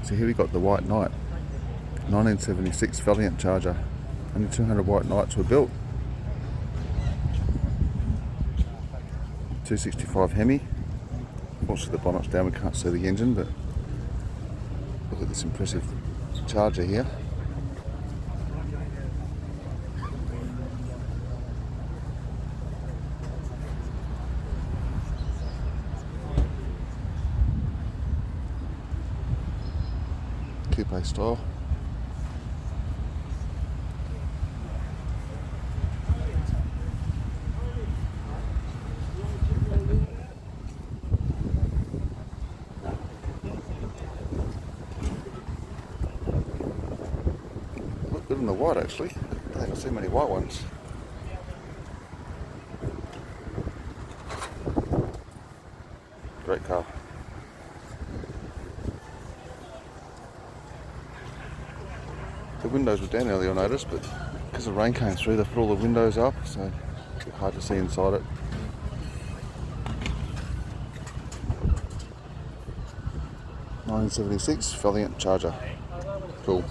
So here we got the White Knight, 1976 Valiant Charger. Only 200 White Knights were built. 265 HEMI. Also the bonnet's down, we can't see the engine, but look at this impressive Charger here. Coupe style. Look good in the white actually. I don't think I've seen many white ones. Great car. The windows were down earlier, I noticed, but because the rain came through, they put all the windows up, so it's a bit hard to see inside it. '76 Valiant Charger. Cool.